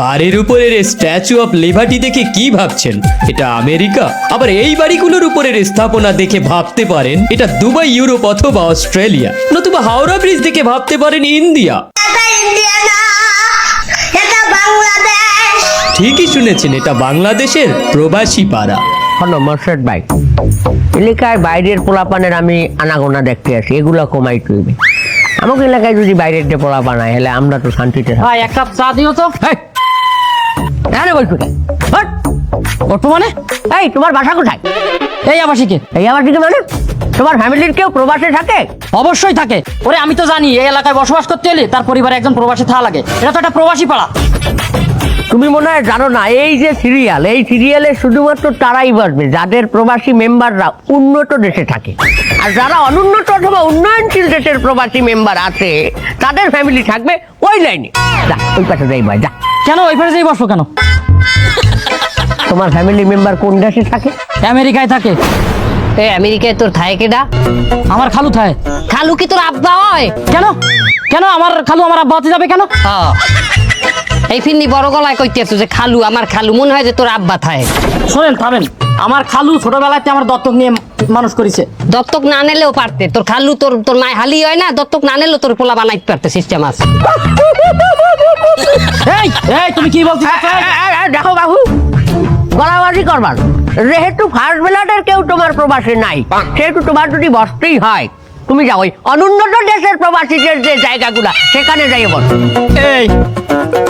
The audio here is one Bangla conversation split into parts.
বাড়ির উপরের স্ট্যাচু অফ লিবার্টি দেখে কি ভাবছেন এটা আমেরিকা? আবার এই বাড়িগুলোর উপরের স্থাপনা দেখে ভাবতে পারেন এটা দুবাই, ইউরোপ অথবা অস্ট্রেলিয়া, নতুবা হাওড়া ব্রিজ দেখে ভাবতে পারেন ইন্ডিয়া। ঠিকই শুনেছেন, এটা বাংলাদেশের প্রবাসী পাড়া। মর্শেদ ভাই, এলাকায় বাইরের পোলাপানের আমি আনাগোনা দেখতে আসি, এগুলো কমাই তুলবে। আমাকে এলাকায় যদি বাইরের যে পোলা বানায় হলে আমরা তো শান্তিতে থাকি। ভাই এক কাপ চা দিও তো। হ্যাঁ বলছো বর্তমানে এই তোমার বাসা কোথায়? এই আবাসিকে। এই আবাসিকে মানে তোমার ফ্যামিলির কেউ প্রবাসে থাকে? অবশ্যই থাকে। ওরে আমি তো জানি এই এলাকায় বসবাস করতে হলে তার পরিবারে একজন প্রবাসী থাকা লাগে। এটা তো একটা প্রবাসী পাড়া। তুমি মনে হয় জানো না, এই যে সিরিয়াল, এই সিরিয়ালে শুধুমাত্র তারাই বসবে যাদের প্রবাসী মেম্বাররা উন্নত দেশে থাকে। আর যারা অনুন্নত অথবা উন্নয়নশীল দেশের প্রবাসী মেম্বার আছে তাদের ফ্যামিলি থাকবে ওই লাইনে। যা ওই পাশে যাই ভাই, যা। কেন ওই পাশে যাই বসবো কেন? তোমার ফ্যামিলি মেম্বার কোন দেশে থাকে? আমেরিকায় থাকে। এই আমেরিকায় তোর থাকে কেডা? আমার খালু থাকে। খালু কি তোর আব্বা হয়? কেন কেন আমার খালু আমার আব্বা হতে যাবে কেন? এই ফিন্নি বড় গলায় কইতে আছো যে খালু, আমার খালু, মনে হয় যে তোর আব্বা থাকে। শোনেন থামেন, আমার খালু ছোটবেলাতে আমার দত্তক নিয়ে মানুষ করেছে। দত্তক না নিলেও পারতে, তোর খালু তোর মায় হালি হয় না, দত্তক না নিলেও তোর পোলা বানাইতে পারতে, সিস্টেম আছে। এই এই তুমি কি বলছিস? দেখো বাবু, গলাবাজি করবার যেহেতু ফার্স্ট ব্লাডের কেউ তোমার প্রবাসে নাই, সেহেতু তোমার যদি বসতেই হয় তুমি যাও ওই অনুন্নত দেশের প্রবাসীদের যে জায়গাগুলা সেখানে যাই বল। এই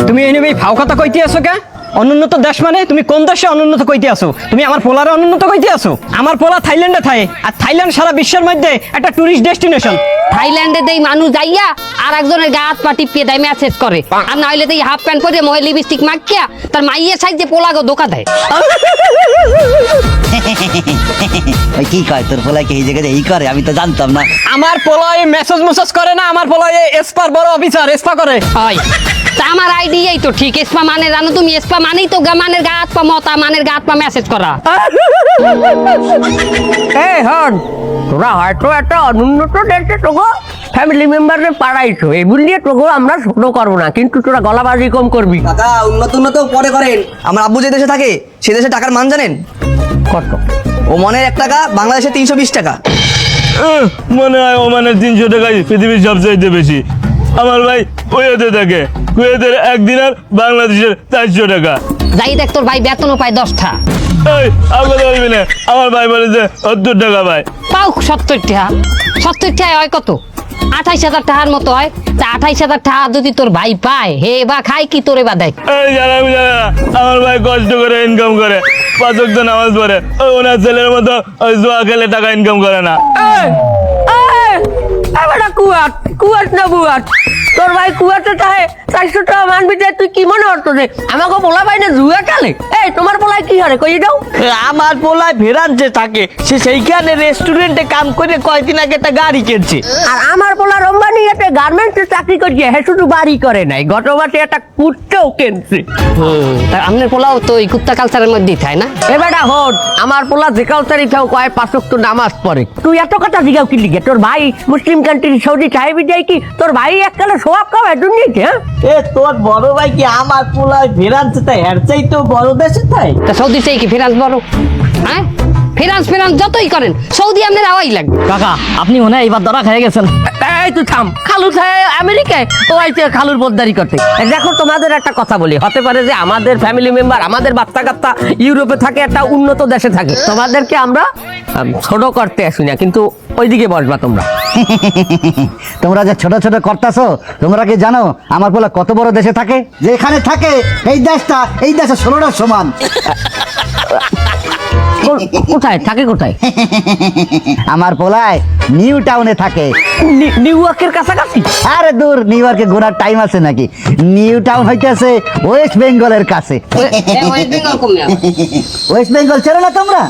তুমি এই ভাও কথা কইতে আসো কে? অনুন্নত দেশ মানে তুমি কোন দেশে অনুন্নত কইতে আসো? তুমি আমার পোলারে অনুন্নত কইতে আসো? আমার পোলা থাইল্যান্ডে থাকে, আর থাইল্যান্ড সারা বিশ্বের মধ্যে একটা টুরিস্ট ডেস্টিনেশন। থাইল্যান্ডে দেই মানুষ যাইয়া আর একজনের গা হাত পা টিপিয়ে দেয়, মেসেজ করে। আর না হইলে দেই হাফ প্যান্ট পরে মহে লিপস্টিক মাখিয়া তার মাইয়ের সাইজে পোলাগো ধোকা দেয়। ওই কি কয় তোর পোলাকে এই জায়গায় এই করে? আমি তো জানতাম না। আমার পোলা এই মেসেজ করে না, আমার পোলা এই এসপার বড় অফিসার, এসপা করে। হয় তা আমার আইডিয়াই তো ঠিক। এসপা মানে জানো তুমি? এসপা মানেই তো মানের গা হাত পা মতা, মানের গা হাত পা মেসেজ করা। এই হন, তোরা হয়তো একটা অনুন্নত দেশে তোকে ফ্যামিলি মেম্বারদের পাড়াইছো, এগুলি দিয়ে তোকে আমরা ছোট করবো না, কিন্তু তোরা গলাবাজি কম করবি। দাদা উন্নত পরে করেন। আমার আব্বু যে দেশে থাকে সে দেশে টাকার মান জানেন কত? ও মনের 1 টাকা বাংলাদেশে 320 টাকা। মনে হয় ওমানের 300 টাকায় পৃথিবীর সবচাইতে বেশি। আমার ভাই কুয়েতে থাকে, কুয়েতের 1 দিনার বাংলাদেশের 400 টাকা। যাই দেখ, তোর ভাই বেতনও পায় 10টা। এই আমাকে বলবি না, আমার ভাই বলে যে 70 টাকা ভাই। পাও 70 টাকা। 70 টাকা হয় কত? 28,000 টাকার মতো হয়। তা 28,000 টাকা যদি তোর ভাই পায়, হে বা খায় কি তোরে বা দেয়? এই জানা আমার ভাই কষ্ট করে ইনকাম করে, 5 ওয়াক্ত নামাজ পড়ে, ওনার ছেলের মতো ওই জুয়া খেলে টাকা ইনকাম করে না। কুয়াট কুয়াট না বুয়াট, তোর ভাই কুয়াতে চাহে 400 টাকা মানবি যে তুই কি মনে হতো যে আমাকে বলা ভাই না জুয়া খেলে? এই তোমার পোলায় কি হারে কই দাও? আমার পোলায় ফেরান্সে থাকে, সে সেইখানে রেস্টুরেন্টে কাম করে কয়দিন আগে একটা গাড়ি কিনছে। আর আমার পোলা রম্বানি একটা গার্মেন্টসে চাকরি করছে, হ্যাঁ শুধু বাড়ি করে নাই, গত মাসে একটা কুত্তাও কিনছে। তা আপনার পোলাও তো এই কুত্তা কালচারের মধ্যেই থাকে না? এবারটা হোট, আমার পোলা যে কালচারই থাও কয় 5 ওয়াক্ত নামাজ পড়ে। তুই এত কথা জিগাও কি লিখে? তোর ভাই মুসলিম কান্ট্রি সৌদি সাহেবি যায় কি? তোর ভাই এককালে সোয়াব খাওয়ায় দুর্নীতি? হ্যাঁ এ তোর বড় ভাই কি আমার পোলায় ফেরান্সে তাই এর চাইতেও বড় দেশে তাই? তা সৌদি চাই কি ফিনান্স বড়? হ্যাঁ ফিনান্স যতই করেন সৌদি আপনার আওয়াই লাগবে। কাকা আপনি মনে হয় এইবার ধরা খেয়ে গেছেন। এই তুই থাম, খালু থাকে আমেরিকায়, ও আইছে খালুর পোদ্দারি করতে। দেখো তোমাদের একটা কথা বলি, হতে পারে যে আমাদের ফ্যামিলি মেম্বার, আমাদের বাচ্চা কাচ্চা ইউরোপে থাকে, একটা উন্নত দেশে থাকে, তোমাদেরকে আমরা ছোট করতে আসি না, কিন্তু ওইদিকে বসবা তোমরা। তোমরা যে ছোট ছোট করতেছো, তোমরা কি জানো আমার পোলা কত বড় দেশে থাকে? যেখানে থাকে এই দেশে 16টার সমান। কোথায় থাকে? কোথায়? আমার পোলায় নিউ টাউনে থাকে। নিউ ইয়র্কের কাছাকাছি? আরে দূর, নিউ ইয়র্কে ঘোরার টাইম আছে নাকি? নিউ টাউন হইতেছে ওয়েস্ট বেঙ্গলের কাছে। ওয়েস্ট বেঙ্গল চেনো না তোমরা?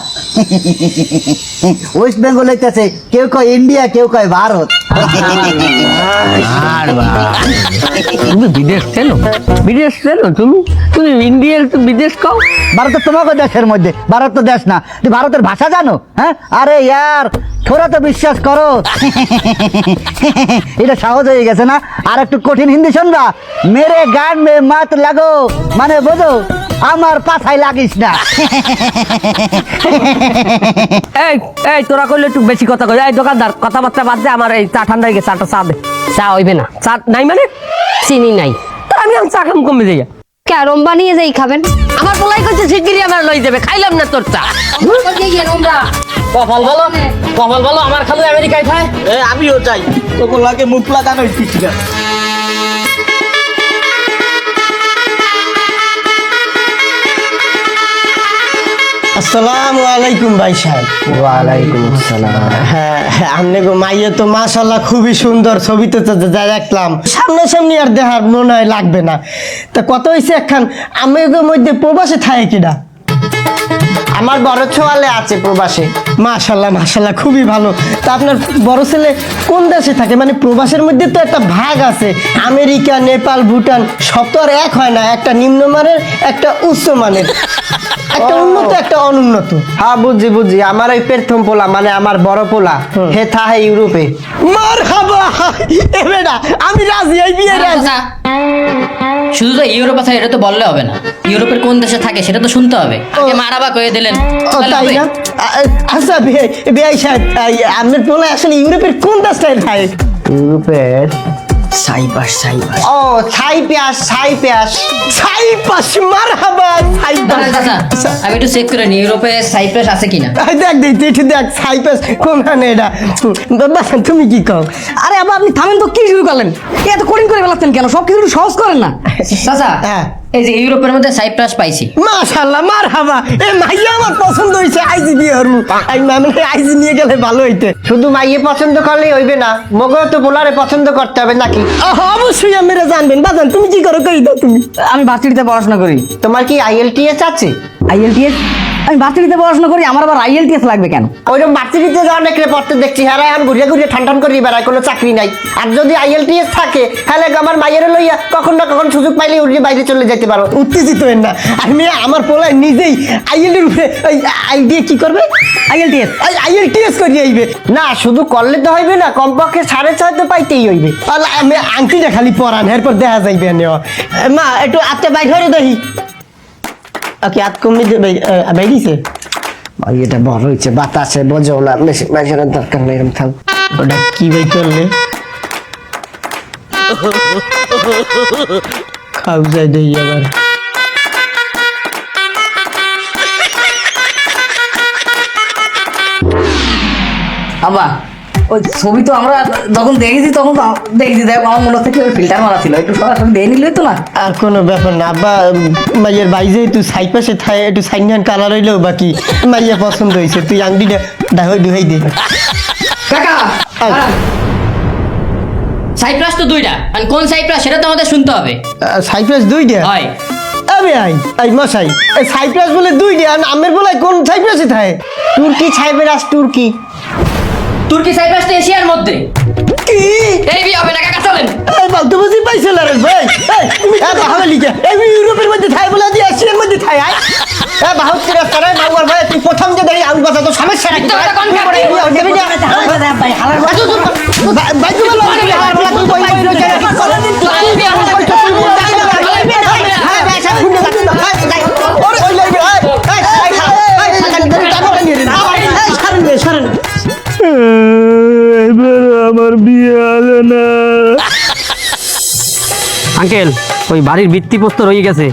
ওয়েস্ট বেঙ্গল হইতেছে কেউ কয় ইন্ডিয়া, কেউ কয় ভারত। তুমি বিদেশ চেনো? বিদেশ চেনো তুমি? তুমি ইন্ডিয়ার বিদেশ কও? ভারত তো তোমাকে দেশের মধ্যে, ভারত তো দেশ না। তুই ভারতের ভাষা জানো? হ্যাঁ, আরে ইয়ার থোড়া তো বিশ্বাস করো। এটা সহজ হয়ে গেছে না? আর একটু কঠিন হিন্দি শুনবা? মেরে গান মে মাত লাগো, মানে বোঝো আমার পাছায় লাগিস না। এই এই তোরা কইলে একটু বেশি কথা কই। এই দোকানদার কথাবার্তা বাদ দে, আমার এই চা ঠান্ডা হয়ে গেছে, চাটা চা দে। চা হইবে না, চা নাই মানে চিনি নাই। তা আমি চা খাম কমে যাই। ক্যারম বানিয়ে যাই খাবেন। আমার পোলাই কইছে শিগগিরই আমার লই যাবে, খাইলাম না তোর চা। কপাল বলো, কপাল বলো, আমার খালু আমেরিকায় খায়। আমিও চাই তোকে লাগে মুখ লাগানো কিছুটা। আসসালামু আলাইকুম ভাই সাহেব। ওয়ালাইকুম আসসালাম। হ্যাঁ, আপনি গো মাইয়ে তো মাশাল্লাহ খুবই সুন্দর, ছবিতে তো যা দেখলাম, সামনাসামনি আর দেখার মনে হয় লাগবে না। তা কত হয়েছে একখান আমের মধ্যে প্রবাসে থাকে কিনা? আমার বড় ছোয়ালে আছে প্রবাসে। মাশাল্লাহ মাশাল্লাহ খুবই ভালো। তা আপনার বড় ছেলে কোন দেশে থাকে? মানে প্রবাসের মধ্যে তো একটা ভাগ আছে, আমেরিকা, নেপাল, ভুটান, সব তো আর এক হয় না। একটা নিম্নমানের, একটা উচ্চমানের, একটা উন্নত, একটা অনুন্নত। হ্যাঁ বুঝছি বুঝছি, আমার ওই প্রথম পোলা মানে আমার বড় পোলা হে থাহে ইউরোপে। মারহাবা এ বেটা, আমি রাজি, এই বিয়ে রাজি। শুধু তো ইউরোপ আছে এটা তো বললে হবে না, ইউরোপের কোন দেশে থাকে সেটা তো শুনতে হবে। আগে মারাবা কয়ে দিলেন ও তাই না? আচ্ছা বিআই সাহেব, আপনার পোলা আসলে ইউরোপের কোন দেশটায় থাকে? ইউরোপের সাইপাস। ও সাইপাস। সাইপাস, মারহাবা সাইপাস। আমি একটু চেক করে নি ইউরোপে সাইপ্রাস আছে কিনা। দেখ সাইপাস কোনখানে এটা। বাবা তুমি কি কও? আরে আবার আপনি থামেন তো, কি শুরু করলেন? এত কঠিন করে ফেলাচ্ছেন কেন? সব কিছু একটু সহজ করেন না। চাচা হ্যাঁ। এই যে ইউরোপের মধ্যে সাইপ্রাস পাইছি। মাশাআল্লাহ মারহাবা, এ মাইয়া আমার পছন্দ হইছে, আইজি বিয়ে হরমু। আমি মানে আইজি নিয়ে গেলে ভালো হইতে। শুধু মাইয়ে পছন্দ করলেই হইবে না, মগও তো পোলারে পছন্দ করতে হবে নাকি? অবশ্যই আমরা জানবেন। বাজান তুমি কি করো কই দাও তুমি। আমি ভার্সিটিতে পড়াশোনা করি। তোমার কি IELTS আছে? আইএলটিএস? আমি ভার্সিটিতে পড়াশোনা করি, আমার আবার আইএলটিএস লাগবে কেন? ওইরকম বাচ্চাটিতে অনেকরে পড়তে দেখছি, হ্যাঁ এখন ঘুরিয়ে ঘুরিয়ে ঠান্ডান করে বেড়ায়, কোনো চাকরি নাই। আর যদি IELTS থাকে তাহলে আমার মাইয়ের লইয়া কখন না কখন সুযোগ পাইলে উড়িয়ে বাইরে চলে যেতে পারো। উত্তেজিত হন না। আমি আমার পোলায় নিজেই আইএলের উপরে আই দিয়ে কি করবে? আইএলটিএস? আইএলটিএস করিয়ে আইবে। না শুধু করলে তো হইবে না, কমপক্ষে 6.5 তো পাইতেই হইবে। আল্লাহ, আমি আংটিটা খালি পরান, এরপর দেখা যাইবে নেওয়া। মা একটু আত্মা বাইর করে দেখি। ওকে আত কমে বাইরিছে। ভাই এটা বড় হয়েছে, বাতাসে বোঝো না, বেশি মাইজের দরকার নেই, এরকম থাক। ওটা কি বাই করলে? খাও যাই দেই আবার। আবার ওই ছবি তো আমরা যখন দেখেছি তখন তো দেখেছি, দেখ আমার মনে হচ্ছে কি ফিল্টার মারা ছিল, একটু সরাসরি দিয়ে নিলে তো না। আর কোনো ব্যাপার না আব্বা, মাইয়ের বাইজে তুই সাইপাশে থাই একটু সাইন কালার হইলেও বাকি মাইয়া পছন্দ হয়েছে। তুই আংটিটা দুহাই দে। কাকা সাইপ্রাস তো দুইটা, আর কোন সাইপ্রাস সেটা তো আমাদের শুনতে হবে। সাইপ্রাস দুইটা? হয় আরে আই মশাই, এই সাইপ্রাস বলে দুইটা, আর আমের বলে কোন সাইপ্রাসে থাকে? তুর্কি সাইপ্রাস, তুর্কি। তুর্কি সাইপ্রাস তো এশিয়ার মধ্যে। কি? এই বিয়ে হবে না কাকা, চলেন। এই বালতু বুঝি পাইছিল রে ভাই। এই তুমি বাহাবে লিখে এই ইউরোপের মধ্যে থাকে বলে দিয়ে এশিয়ার মধ্যে থাকে। এই বাহুত করে করে বাউর ভাই, তুই প্রথম যে দেখি আউট কথা তো সমস্যা নাকি? তোরা কোন কাপড়ে? ভাই হালার ভাই ভাই তুমি বলো হালার বলা তুই কই কই রইছে রে? তুই বিয়ে হবে না। হ্যাঁ ভাই সব শুনে যাচ্ছে। ওরে ওই লাগবে। এই সরেন। এবার আমার বিয়ে হলো না। আঙ্কেল ওই বাড়ির ভিত্তিপ্রস্তর হয়ে গেছে,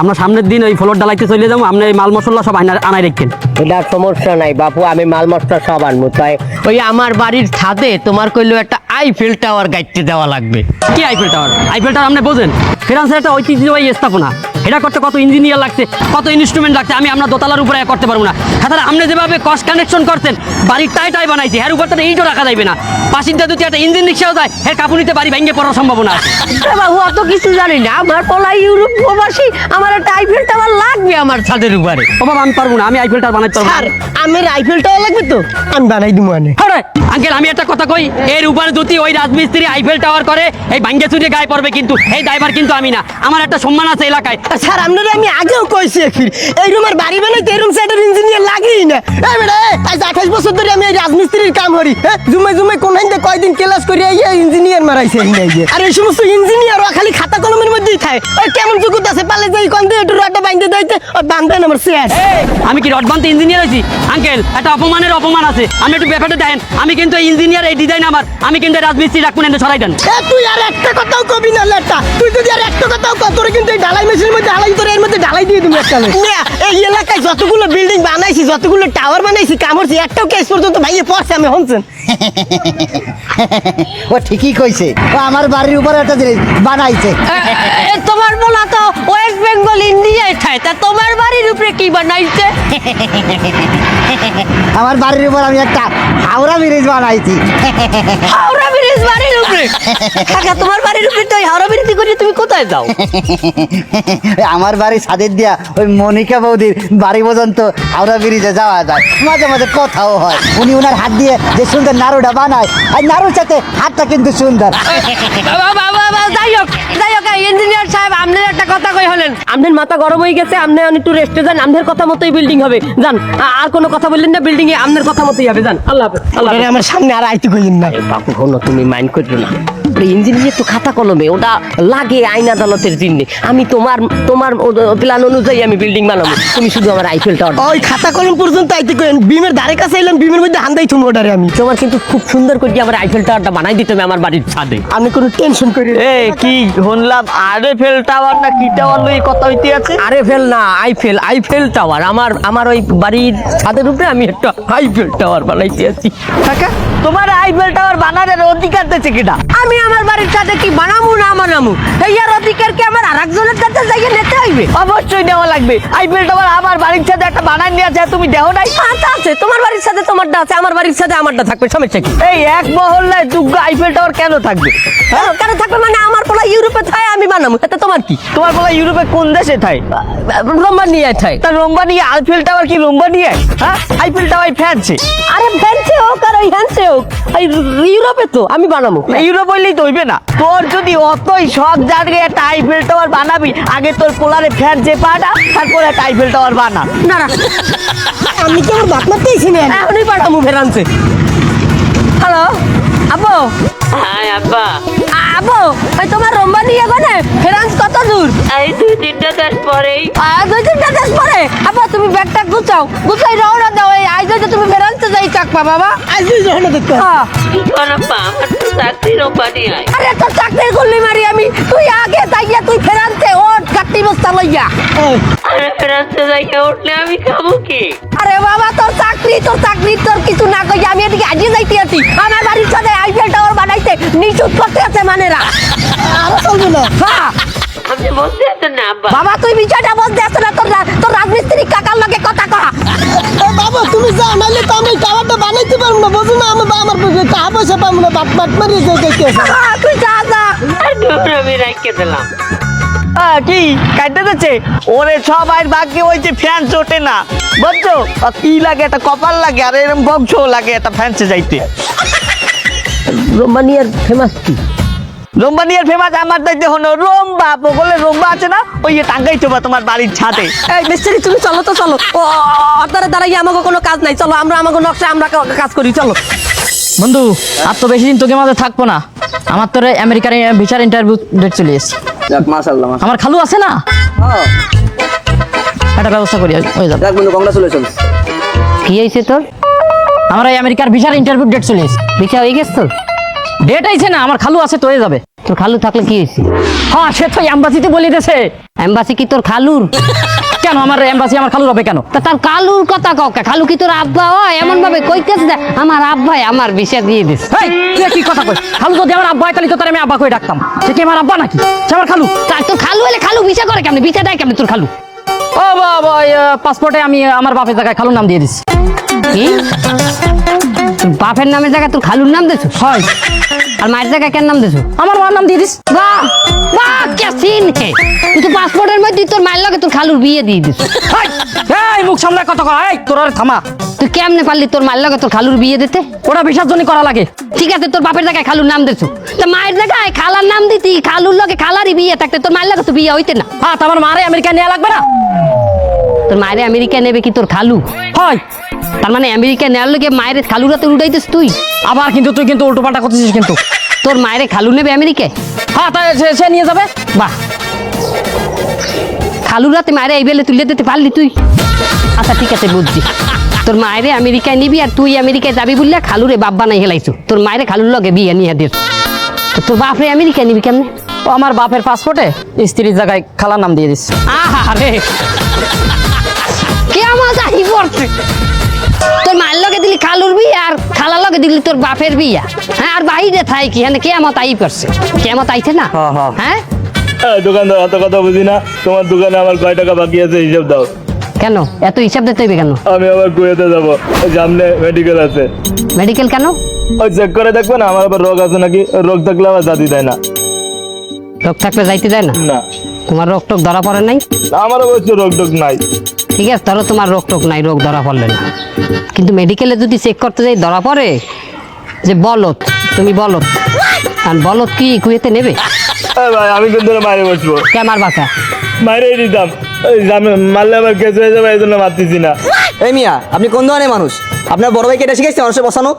আমরা সামনের দিন ওই ফ্লোর ডালাইতে চলে যাবো, আপনি এই মাল মশলা সব আনাই রাখেন। এটা সমস্যা নাই বাপু, আমি মাল মশলা সব আনবো। তাই ওই আমার বাড়ির ছাদে তোমার কইলো একটা আইফেল টাওয়ার গাইতে দেওয়া লাগবে। কি আইফেল টাওয়ার? আইফেল টাওয়ার আপনি বোঝেন, ফ্রান্সের একটা ঐতিহ্যবাহী স্থাপনা, এটা করতে কত ইঞ্জিনিয়ার লাগছে, কত ইনস্ট্রুমেন্ট লাগছে, আমি আমরা দোতলার উপরে করতে পারবো না। তাছাড়া আপনি যেভাবে কস্ট কানেকশন করছেন, বাড়ির টাই বানাইছে, এর উপর তো ইটও রাখা যাবে না। পাশিতে যদি একটা ইঞ্জিন রিক্সাও যায়, এর কাপুনিতে বাড়ি ভেঙে পড়ার সম্ভাবনা আছে। আরে বাবু অত কিছু জানি না, আমার পোলা ইউরোপ প্রবাসী, আমার একটা আইফেল টাওয়ার লাগবে আমার ছাদের উপরে। ও বাবা আমি পারবো না, আমি আইফেল টাওয়ার বানাইতে পারবো না। আর আমের আইফেল টাওয়ার লাগবে তো আমি বানাই দিমু আনে। আরে আঙ্কেল আমি একটা কথা কই, এর উপরে যদি ওই রাজমিস্ত্রি আইফেল টাওয়ার করে, এই ভাঙ্গে চুরে গায়ে পড়বে, কিন্তু এই ড্রাইভার কিন্তু আমি না। আমার একটা সম্মান আছে এলাকায়, স্যার আপনারা আমি আগেও কইছি ফির এই রুমের বাড়ি বানাইতে এই রুম সাইডের ইঞ্জিনিয়ার লাগেই না এই বেটা আজ 28 বছর ধরে আমি এই রাজমিস্ত্রির কাম করি হ্যাঁ জুমে জুমে কোন হাইতে কয়দিন ক্লাস করি এই ইঞ্জিনিয়ার মারাইছে এই আর এই সমস্ত ইঞ্জিনিয়ারও খালি খাতা কলমের মধ্যেই থাকে ওই কেমন জুকুত আছে পালে যাই কোন দিয়ে একটু রডটা বাইন্ধে দিতে ওই বান্ধবেন আমার শেষ আমি কি রড বানতে ইঞ্জিনিয়ার হয়েছি আঙ্কেল একটা অপমানের অপমান আছে আপনি একটু ব্যাপারটা দেখেন আমি কিন্তু ইঞ্জিনিয়ার এই ডিজাইন আমার আমি কিন্তু রাজমিস্ত্রি রাখবো না ছড়াই দেন এ তুই আর একটা কথাও কবি না লেটা তুই যদি আর একটা কথাও কত তোরে কিন্তু এই ঢালাই মেশিনের মধ্যে ঢালাই তোর এর মধ্যে ঢালাই দিয়ে দিবি একটা না এই এলাকায় যতগুলো বিল্ডিং বানাইছি যতগুলো টাওয়ার বানাইছি কামড়ছি একটাও কেস পর্যন্ত ভাইয়ে পড়ছে আমি হনছেন ও ঠিকই কইছে ও আমার বাড়ির উপরে একটা জিনিস বানাইছে তোমার বলা তো ওয়েস্ট বেঙ্গল ইন্ডিয়ায় থাকে তা তোমার বাড়ির উপরে কি বানাইছে আমার বাড়ির উপর আমি একটা হাওড়া ব্রিজ বানাইছি হাওড়া ব্রিজ বাড়ির উপরে কাকা তোমার বাড়ির উপরে তো ওই হাওড়া ব্রিজ করে তুমি কোথায় যাও আমার বাড়ি ছাদের দিয়া ওই মনিকা বৌদির বাড়ি পর্যন্ত হাওড়া ব্রিজে যাওয়া যায় মাঝে মাঝে কথাও হয় উনি ওনার হাত দিয়ে যে সুন্দর নাড়ুটা বানায় আর নাড়ুর সাথে হাতটা কিন্তু সুন্দর যাই হোক ইঞ্জিনিয়ার সাহেব আপনার একটা কথা কই হলেন আপনার মাথা গরম হয়ে গেছে আপনি একটু রেস্টে যান আপনার কথা মতোই বিল্ডিং হবে যান আর কোনো কথা বললেন না বিল্ডিং এ আপনার কথা মতোই হবে যান আল্লাহ হাফেজ আল্লাহ আরে আমার সামনে আর আইতে কইন না বাপু হলো তুমি মাইন্ড করছো না ইঞ্জিনিয়ার তো খাতা কলমে ওটা লাগে আইন আদালতের জিনিস আমি তোমার তোমার প্ল্যান অনুযায়ী আমি বিল্ডিং বানাবো তুমি শুধু আমার আইফেলটা ওই খাতা কলম পর্যন্ত আইতে কইন বিমের ধারে কাছে এলাম বিমের মধ্যে হান্দাই থুম ওটারে আমি তোমার কিন্তু খুব সুন্দর করে আমার আইফেল টাওয়ারটা বানাই দিতে হবে আমার বাড়ির ছাদে আমি কোনো টেনশন করি না। এ কি শুনলাম আরএফএল টাওয়ার না কি টাওয়ার লই কথা হইতে আছে আইফেল না আইফেল টাওয়ার আমার ওই বাড়ির ছাদের উপরে আমি একটা আইফেল টাওয়ার বানাইতে আছি কাকা তোমার আইফেল টাওয়ার বানানোর অধিকার দিয়েছে কিটা আমি আমার বাড়ির ছাদে কি বানামু না বানামু এইয়ার অধিকার কি আমার আরেকজনের কাছে যাইয়ে নিতে হইবে অবশ্যই দেওয়া লাগবে আইফেল টাওয়ার আমার বাড়ির সাথে একটা বানান নিয়ে আছে তুমি দেহ নাই আচ্ছা আছে তোমার বাড়ির সাথে তোমারটা আছে আমার বাড়ির সাথে আমারটা থাকবে সমস্যা কি এই এক মহল্লায় দুগ্গা আইফেল টাওয়ার কেন থাকবে কেন থাকবে মানে আমার পোলা ইউরোপে থাকে আমি বানামু এতে তোমার কি তোমার বলা ইউরোপে কোন দেশে থাই রোমানিয়া থাকে তা রোম্বানিয়া আইফেল টাওয়ার কি রোম্বানিয়া হ্যাঁ আইফেল টাওয়ার ফ্যান্সি আরে ফ্যান্সি হোক আর ওই হ্যান্সি হোক এই ইউরোপে তো আমি বানামু ইউরোপ বললেই তো হইবে না তোর যদি অতই শখ জায়গায় একটা আইফেল টাওয়ার বানাবি আগে তোর পোলারে ফ্যান যে পাটা তারপরে একটা আইফেল টাওয়ার বানা না না আমি কি আমার বাপ মারতেইছি না এখনই পাঠামু ফেরান্সে হ্যালো আব্বু হ্যাঁ আব্বা আব্বু ওই তোমার রোমানিয়া গনে ফ্রান্স কত দূর এই 2-3 দেশ পরেই 2-3 দেশ পরে আব্বা তুমি ব্যাগটা গুছাই রওনা দাও এই আজ যদি তুমি ফ্রান্সে যাই চাকবা বাবা আজই যখন দেখতে হ্যাঁ আব্বা আমার তো চাকরি রোপানি হয় আরে তোর চাকরির গুল্লি মারি আমি তুই আগে যাইয়া তুই ফ্রান্সে ও কাটি বস্তা লইয়া আরে ফ্রান্সে যাইয়া উঠলে আমি খাবো কি আরে বাবা তোর চাকরি তোর কিছু না কই আমি এদিকে আজই যাইতে আছি আমার বাড়ির সাথে আইফেল টাওয়ার বানাইতে নিচুত করতে আছে মানেরা আর চলবে না হ্যাঁ আপনি বলতে আছেন না আব্বা বাবা তুই বিষয়টা বলতে আসছ না তোর রাজমিস্ত্রি কাকার লগে কথা কয়া বাবা তুমি যাও নাহলে তো আমি টাওয়ারটা বানাইতে পারবো না বুঝো না আমার আমার টাকা পয়সা পাবো না বাট মারিয়ে যাইতে তুই যা আমি রাখতে দিলাম কি কাটতে যাচ্ছে ওরে সবাই ভাগ্যে ওই যে ফ্যান ওঠে না বুঝছো কি লাগে একটা কপাল লাগে আর এরকম বংশ লাগে একটা ফ্যান্সে যাইতে রোমানিয়ার ফেমাস কি রোম্বানিয়ার ফেমাস আমার দাইতে হলো রোম্বা বগলে রোম্বা আছে না ওই যে টাঙ্গাই চোবা তোমার বাড়ির ছাদে এই মিস্ত্রি তুমি চলো তো চলো আপনারা দাঁড়াই আমাকে কোনো কাজ নাই চলো আমরা আমাকে নকশা আমরা কাজ করি চলো বন্ধু আর তো বেশি দিন তোকে মাঝে থাকবো না আমার তোর আমেরিকার ভিসার ইন্টারভিউ ডেট চলে এসেছে আমার খালু আছে না একটা ব্যবস্থা করি হয়ে যাবে কি হয়েছে তোর আমার এই আমেরিকার ভিসার ইন্টারভিউ ডেট চলে এসেছে বিচার হয়ে গেছে তোর ডেট আইছে না আমার খালু আছে তো হয়ে যাবে তোর খালু থাকলে কি হয়েছে হ্যাঁ সে তো এম্বাসিতে বলে দিয়েছে এম্বাসি কি তোর খালুর কেন আমার এম্বাসি আমার খালুর হবে কেন তা তার কালুর কথা কাউকে খালু কি তোর আব্বা হয় এমন ভাবে কইতেছে যে আমার আব্বাই আমার বিষা দিয়ে দিস এই তুই কি কথা কই খালু যদি আমার আব্বা হয় তাহলে তো তার আমি আব্বা কই ডাকতাম সে কি আমার আব্বা নাকি সে আমার খালু তোর খালু হলে খালু বিষা করে কেমনে বিষা দেয় কেমনে তোর খালু ও বাবা পাসপোর্টে আমি আমার বাপের জায়গায় খালুর নাম দিয়ে দিচ্ছি কি তোর বাপের নামের জায়গায় তোর খালুর নাম দেছো হয় আর মায়ের জায়গায় কেন নাম দেছো আমার মার নাম দিয়ে দিস বাহ বাহ কে সিন হে তুই তো পাসপোর্টের মধ্যে তোর মায়ের লগে তোর খালুর বিয়ে দিয়ে দিস এই মুখ সামলে কত কয় এই তোর আর থামা তুই কেমনে পারলি তোর মায়ের লগে তোর খালুর বিয়ে দিতে? ওটা ভিসার জন্য করা লাগে। ঠিক আছে তোর বাপের জায়গায় খালুর নাম দিছো, তো মায়ের জায়গায় খালার নাম দিতি, খালুর লগে খালারই বিয়ে থাকতে তোর মায়ের লগে তো বিয়ে হইতে না। হ্যাঁ তোমার মারে আমেরিকা নেওয়া লাগবে না? তোর মায়ের আমেরিকা নেবে কি তোর খালু? হয় তার মানে আমেরিকা নেওয়ার লগে মায়ের খালুরাতে উঠাইতেছ তুই? আবার কিন্তু তুই কিন্তু উল্টো পাল্টা করতেছিস কিন্তু। তোর মায়ের খালু নেবে আমেরিকায়? হ্যাঁ তাই সে নিয়ে যাবে। বাহ, খালুরাতে মায়ের এই বেলে তুলে দিতে পারলি তুই? আচ্ছা ঠিক আছে বুঝছি, তোর মায়ের আমেরিকায় নিবি আর তুই আমেরিকায় যাবি বললে খালুরে বাপ বানাই হেলাইছো, তোর মায়ের খালুর লগে বিয়ে নিয়ে দিস। তোর বাপরে আমেরিকায় নিবি কেমনে? ও আমার বাপের পাসপোর্টে স্ত্রীর জায়গায় খালার নাম দিয়ে দিস। আরে কে মজা হি পড়ছে, তোর মায়ের লগে দিলি খালুর বিয়ে আর খালার লগে দিলি তোর বাপের বিয়া। হ্যাঁ আর বাইরে থাই কি হ্যাঁ কেমত আই করছে, কেমত আইছে না? হ্যাঁ দোকানদার অত কথা বুঝি না, তোমার দোকানে আমার কয় টাকা বাকি আছে হিসাব দাও। কেন এত হিসাব দিতে হইবে কেন? আমি আবার কুয়েতে যাবো, ওই সামনে মেডিকেল আছে। মেডিকেল কেন? ওই চেক করে দেখবে না আমার আবার রোগ আছে নাকি, রোগ থাকলে আবার জাতি দেয় না। রোগ থাকলে যাইতে দেয় না? না তোমার রোগ টোক ধরা পড়ে নাই? আমার অবশ্য রোগ টোগ নাই। ঠিক আছে ধরো তোমার রোগ টোক নাই, রোগ ধরা পড়লে না, কিন্তু মেডিকেলে যদি চেক করতে যাই ধরা পড়ে যে বলত, তুমি বলত, আর বলত কি কুয়েতে নেবে? ভাই আমি কিন্তু মারে বসবো। কে আমার বাসা মাইরেই দিতাম, ওই মারলে আবার কেস হয়ে যাবে, এই জন্য মারতেছি না। এই মিয়া আপনি কোন ধরনের মানুষ? আপনার বড় ভাই কেটে শিখেছে মানুষের বসানো?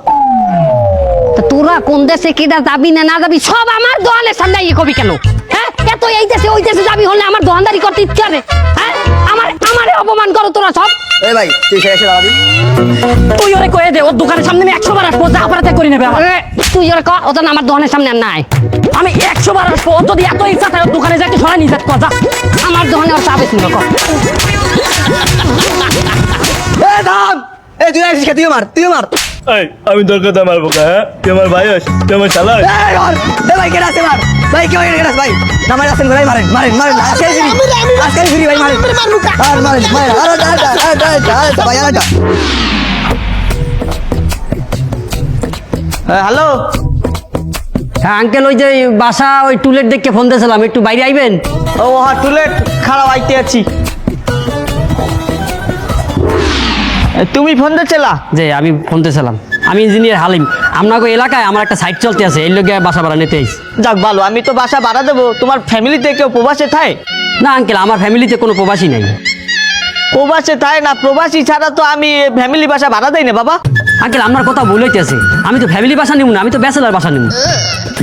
তা তোরা কোন দেশে কেটা যাবি না না যাবি সব আমার দোকানের সামনে ইয়ে কবি কেন? হ্যাঁ এত এই দেশে ওই দেশে যাবি হলে আমার দোকানদারি করতে ইচ্ছা রে? হ্যাঁ আমারে অপমান করো তোরা সব। এই ভাই তুই এসে দাঁড়াবি। তুই ওরে কয়ে দে ওর দোকানের সামনে আমি 100 বার আসবো, যা পারে তাই করে নেবে আমার। তুই ওরা ও তো আমার দোকানের সামনে আর নাই। আমি 100 বার আসবো, ওর যদি এত ইচ্ছা থাকে ওর দোকানে যাকে সরাই নিয়ে যাক যা। আমার দোকানে ওর চাবে শুনে কর। এই দাম এই তুই আসিস কে? তুই মার এই আমি তোর কথা মারবো না, হ্যাঁ তুই আমার ভাই আস, তুই আমার শালা আস। এই মার এই ভাই কেটে আছে মার ভাই, কেউ কেটে আছে ভাই না মার আসেন ভাই, মারেন আজকে ফিরি ভাই, মারেন আর মারেন আরে ভাই আরে হ্যালো। হ্যাঁ আঙ্কেল ওই যে বাসা ওই টুলেট দেখে ফোন দিয়েছিলাম, একটু বাইরে আইবেন? ও হ্যাঁ টুলেট খারাপ আইতে আছি। তুমি ফোন দিয়েছিলা? যে আমি ফোন দিয়েছিলাম, আমি ইঞ্জিনিয়ার হালিম। আপনাকে এলাকায় আমার একটা সাইট চলতে আছে, এই লোকে বাসা ভাড়া নিতে আইছি। যাক ভালো, আমি তো বাসা ভাড়া দেবো। তোমার ফ্যামিলিতে কেউ প্রবাসে থাকে? না আঙ্কেল আমার ফ্যামিলিতে কোনো প্রবাসী নাই। প্রবাসে থাকে না? প্রবাসী ছাড়া তো আমি ফ্যামিলি বাসা ভাড়া দেই না বাবা। আঙ্কেল আপনার কথা ভুল হইতেছে, আমি তো ফ্যামিলি বাসা নিব না, আমি তো ব্যাচেলার বাসা নিব।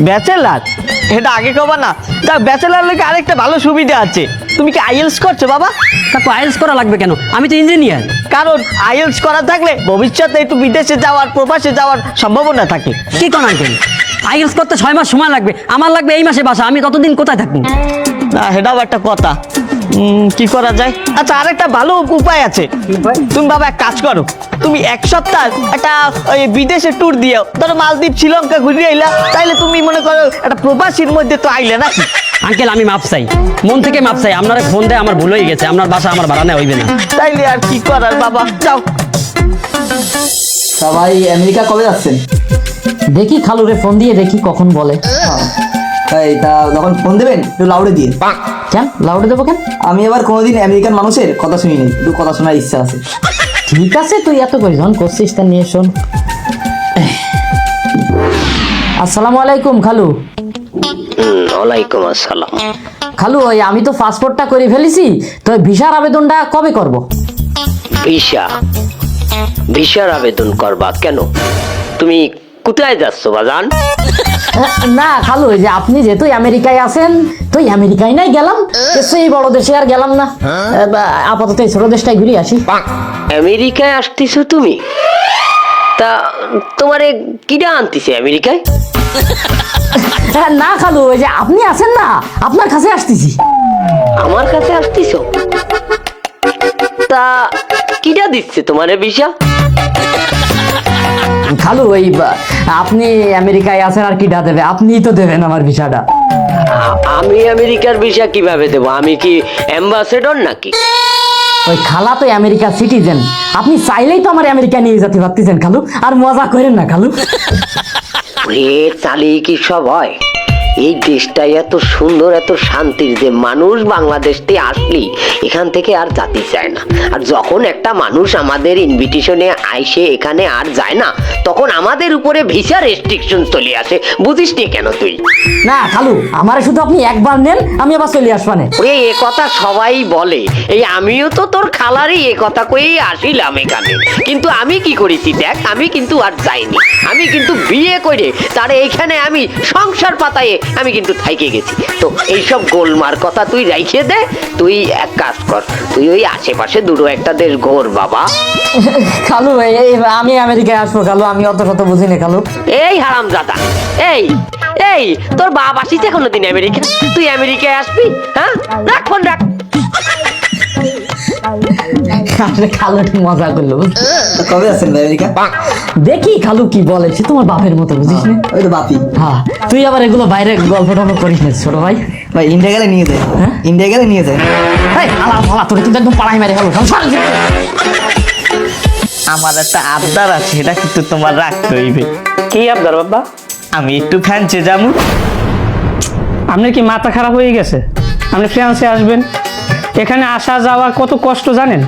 ব্যাচেলার? এটা আগে কবা না। তা ব্যাচেলার লোকে আরেকটা ভালো সুবিধা আছে। তুমি কি আইএলস করছো বাবা? তারপর আইএলস করা লাগবে কেন? আমি তো ইঞ্জিনিয়ার। কারণ আইএলস করা থাকলে ভবিষ্যতে একটু বিদেশে যাওয়ার প্রবাসে যাওয়ার সম্ভাবনা থাকে। কি কোন আঙ্কেল, আইএলস করতে 6 মাস সময় লাগবে, আমার লাগবে এই মাসে বাসা, আমি ততদিন কোথায় থাকবো? না সেটাও একটা কথা। কি করা যায়? আচ্ছা আরেকটা ভালো উপায় আছে। তুমি বাবা এক কাজ করো, তুমি 1 সপ্তাহ একটা ওই বিদেশে ট্যুর দিও। ধরো মালদ্বীপ শ্রীলঙ্কা ঘুরে আইলা, তাইলে তুমি মনে করো একটা প্রবাসীর মধ্যে তো আইলে নাকি। আঙ্কেল আমি মাপ চাই, মন থেকে মাপ চাই, আপনারা ফোন দেয় আমার ভুল হয়ে গেছে, আপনার বাসা আমার ভাড়া নেওয়া হইবে না। তাইলে আর কি করার বাবা, যাও। সবাই আমেরিকা কবে যাচ্ছেন? দেখি খালুরে ফোন দিয়ে দেখি কখন বলে। এই তা যখন ফোন দেবেন একটু লাউডে দিয়ে। কেন লাউডে দেবো কেন? আমি আবার কোনোদিন আমেরিকান মানুষের কথা শুনি নাই, একটু কথা শোনার ইচ্ছা আছে। ঠিক আছে তুই এত করে যখন করছিস তা নিয়ে শোন। আসসালামু আলাইকুম খালু। ওয়ালাইকুম আসসালাম। খালু ওই আমি তো পাসপোর্টটা করে ফেলেছি, তো ভিসার আবেদনটা কবে করব? ভিসার আবেদন করবা কেন? তুমি কোথায় যাচ্ছ বাজান? না খালু ওই যে আপনি যেহেতু আমেরিকায় আছেন তো আমেরিকায় নাই গেলাম, সেই বড় দেশে আর গেলাম না, আপাতত এই ছোট দেশটাই ঘুরে আসি। আমেরিকায় আসতেছো তুমি? তা তোমারে কিডা আনতেছে আমেরিকায়? না খালু ওই যে আপনি আছেন না, আপনার কাছে আসতেছি। আমার কাছে আসতেছো? তা কিডা দিচ্ছে তোমারে ভিসা? খালু ওই আপনি আমেরিকায় আছেন আর কিডা দেবে? আপনিই তো দেবেন আমার ভিসাটা। আমি আমেরিকার ভিসা কিভাবে দেবো? আমি কি অ্যাম্বাসেডর নাকি? ওই খালা তো আমেরিকার সিটিজেন, আপনি চাইলেই তো আমার আমেরিকা নিয়ে যেতে পারতেছেন খালু, আর মজা করেন না খালু। চালিয়ে কি সব হয়? এই দেশটা এত সুন্দর এত শান্তির যে মানুষ বাংলাদেশে আসলি এখান থেকে আর জাতি চায় না। আর যখন একটা মানুষ আমাদের ইনভিটেশনে আইসে এখানে আর যায় না তখন আমাদের উপরে ভিসা রেস্ট্রিকশন চলে আসে। বুঝিস নি কেন তুই? না খালু, আমারে শুধু আপনি একবার নেন, আমি আবার চলে আসবানে। ওরে এ কথা সবাই বলে, এই আমিও তো তোর খালারই এ কথা কয়েই আসিলাম এখানে, কিন্তু আমি কি করেছি দেখ, আমি কিন্তু আর যাইনি। আমি কিন্তু বিয়ে করে তারে এইখানে আমি সংসার পাতায়ে আমি কিন্তু থাইকে গেছি। তো এইসব গোলমার কথা তুই রাইখে দে, তুই এক কাজ কর, তুই ওই আশেপাশে দুটো একটা দেশ ঘোর বাবা। খালু আমি আমেরিকায় আসবো খালু, আমি অত শত বুঝি না খালু। এই হারামজাদা, এই এই তোর বাপ আসিছে কোনোদিন আমেরিকা? তুই আমেরিকায় আসবি? হ্যাঁ, রাখ ফোন রাখ। খালু একটু মজা করলো। কবে আছেন আমেরিকা? দেখি খালু কি বলে, সে তোমার বাপের মতো বুঝিস না? ওই তো বাপি। হ্যাঁ, তুই আবার এগুলো বাইরে গল্প টল্প করিস না ছোট ভাই। ভাই ইন্ডিয়া গেলে নিয়ে যায়, হ্যাঁ ইন্ডিয়া গেলে নিয়ে যায়। তোর কিন্তু একদম পাড়াই মারে খালু। আমার একটা আবদার আছে, এটা কিন্তু তোমার রাখতে হইবে। কি আবদার বাবা? আমি একটু ফ্রান্সে যাবো। আপনার কি মাথা খারাপ হয়ে গেছে? আপনি ফ্রান্সে আসবেন, এখানে আসা যাওয়া কত কষ্ট জানেন?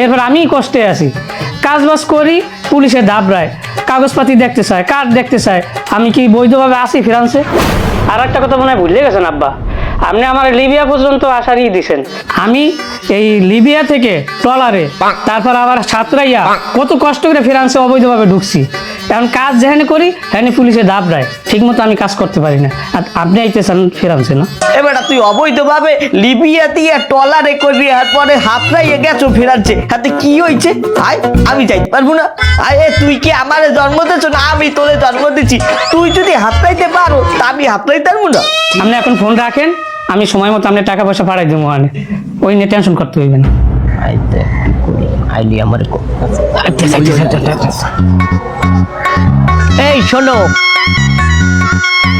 এরপর আমি কষ্টে আছি, কাজ বাজ করি, পুলিশে দাবড়ায়, কাগজপাতি দেখতে চায়, কার্ড দেখতে চায়। আমি কি বৈধভাবে আসি ফ্রান্সে? আর একটা কথা মনে হয় ভুলে গেছেন আব্বা, আপনি আমার লিবিয়া পর্যন্ত আসারই দিছেন। আমি এই লিবিয়া থেকে ট্রলারে, তারপর আবার সাতরাইয়া কত কষ্ট করে ফ্রান্সে অবৈধভাবে ঢুকছি। এখন কাজ যেখানে করি সেখানে পুলিশে দাবড়ায়, ঠিক মতো আমি কাজ করতে পারি না। আর আপনি আইতেছেন ফ্রান্সে না? এবার তুই অবৈধভাবে লিবিয়া দিয়ে টলারে করবি, তারপরে হাতরাইয়ে গেছো ফ্রান্সে, হাতে কি হয়েছে? আয়, আমি যাইতে পারবো না? আয়, তুই কি আমারে জন্ম দিয়েছ না আমি তোরে জন্ম দিচ্ছি? তুই যদি হাতরাইতে পারো তা আমি হাতরাইতে পারবো না? আপনি এখন ফোন রাখেন, আমি সময় মতো আপনি টাকা পয়সা পাঠাই দেবো। মানে ওই নিয়ে টেনশন করতে হইবে না। এই শোনো,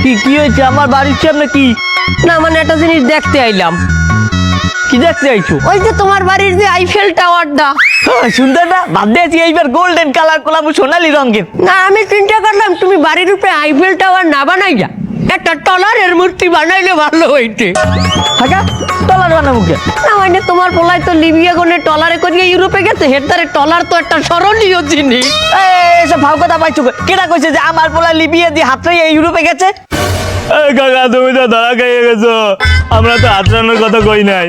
কি কি হয়েছে? আমার বাড়ির সামনে কি না মানে একটা জিনিস দেখতে আইলাম। কি দেখতে আইছো? ওই যে তোমার বাড়ির যে আইফেল টাওয়ারটা। সুন্দর না? ভাবতেছি এইবার গোল্ডেন কালার করলাম, সোনালি রঙের। না আমি চিন্তা করলাম তুমি বাড়ির উপরে আইফেল টাওয়ার না বানাইয়া একটা টলারের মূর্তি বানাইলে ভালো হইতে। হাগা টলার বানাবো কে? না মানে তোমার পোলায় তো লিবিয়া গনে টলারে করিয়ে ইউরোপে গেছে, হেডারে টলার তো একটা স্মরণীয় জিনিস। এসব ভাও কথা পাইছো? কেটা কইছে যে আমার পোলা লিবিয়া দিয়ে হাতরাইয়া ইউরোপে গেছে? এই কাকা, তুমি তো ধরা খাইয়ে গেছো, আমরা তো হাতরানোর কথা কই নাই।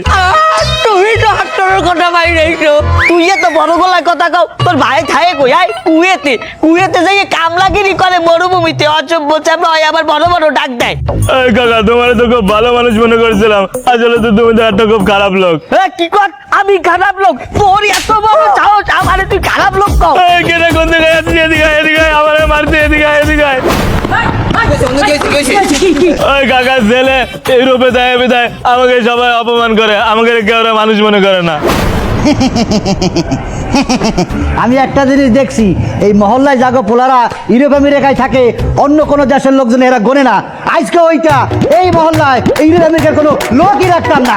তুমি তো হাতটার কথা বাইরেছো। তুই এত বড় গলায় কথা কও, তোর ভাই খায় কই? আয় কুয়েতে, কুয়েতে যাই কামলাগিরি করে মরুভূমিতে, অচব্য চাপা হয়, আবার বড় বড় ডাক দেয়। এই কাকা, তোমার তো খুব ভালো মানুষ মনে করেছিলাম, আসলে তো তুমি তো একটা খুব খারাপ লোক। কি কর? আমি খারাপ লোক? তোর এত বড় সাহস, আমারে তুই খারাপ লোক কও? এই কেটে কোন দিকে যাচ্ছিস? এদিকে আয়, এদিকে আয়, আমারে মারতে, এদিকে আয়, এদিকে আয়। ওই কাকা ছেলে ইউরোপে দেয় বিদায় আমাকে সবাই অপমান করে, আমাকে কেউ মানুষ মনে করে না। আমি একটা জিনিস দেখছি, এই মহল্লায় জাগো পোলারা ইউরোপ আমেরিকায় থাকে, অন্য কোনো দেশের লোকজন এরা গোনে না। আজকে ওইটা এই মহল্লায় ইউরোপ আমেরিকার কোনো লোকই রাখতাম না।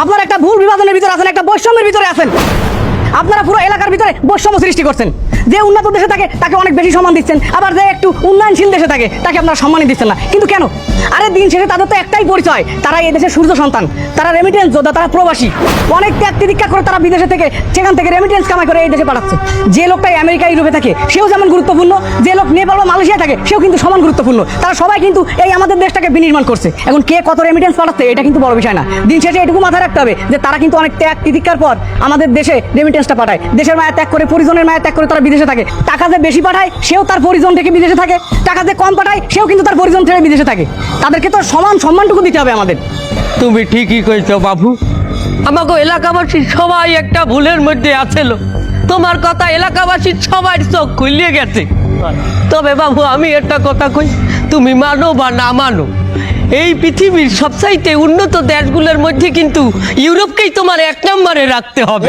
আপনার একটা ভুল বিভাজনের ভিতরে আছেন, একটা বৈষম্যের ভিতরে আছেন। আপনারা পুরো এলাকার ভিতরে বৈষম্য সৃষ্টি করছেন। যে উন্নত দেশে থাকে তাকে অনেক বেশি সম্মান দিচ্ছেন, আবার যে একটু উন্নয়নশীল দেশে থাকে তাকে আপনারা সম্মানই দিচ্ছেন না। কিন্তু কেন? আরে দিন শেষে তাদের তো একটাই পরিচয়, তারা এই দেশের সূর্য সন্তান, তারা রেমিটেন্স যোদ্ধা, তারা প্রবাসী। অনেক ত্যাগ তিতিক্ষা করে তারা বিদেশে থেকে সেখান থেকে রেমিটেন্স কামাই করে এই দেশে পাঠাচ্ছে। যে লোকটাই আমেরিকা ইউরোপে থাকে সেও যেমন গুরুত্বপূর্ণ, যে লোক নেপাল বা মালয়েশিয়া থাকে সেও কিন্তু সমান গুরুত্বপূর্ণ। তারা সবাই কিন্তু এই আমাদের দেশটাকে বিনির্মাণ করছে। এখন কে কত রেমিটেন্স পাঠাচ্ছে এটা কিন্তু বড় বিষয় না। দিন শেষে এটুকু মাথায় রাখতে হবে যে তারা কিন্তু অনেক ত্যাগ তিতিক্ষার পর আমাদের দেশে রেমিটেন্সটা পাঠায়। দেশের মায়া ত্যাগ করে, পরিজনের মায়া ত্যাগ করে তারা বিদেশে থাকে। টাকা যে বেশি পাঠায় সেও তার পরিজন থেকে বিদেশে থাকে, টাকা যে কম পাঠায় সেও কিন্তু তার পরিজন থেকে বিদেশে থাকে। তাদেরকে তো সমান সম্মানটুকু দিতে হবে আমাদের। তুমি ঠিকই কইছো বাবু, আমাকে এলাকাবাসী সবাই একটা ভুলের মধ্যে আছিল। তোমার কথা এলাকাবাসী সবার চোখ খুলিয়ে গেছে। তবে বাবু আমি একটা কথা কই, তুমি মানো বা না মানো, এই পৃথিবীর সবচাইতে উন্নত দেশগুলোর মধ্যে কিন্তু ইউরোপকেই তোমার 1 নম্বরে রাখতে হবে।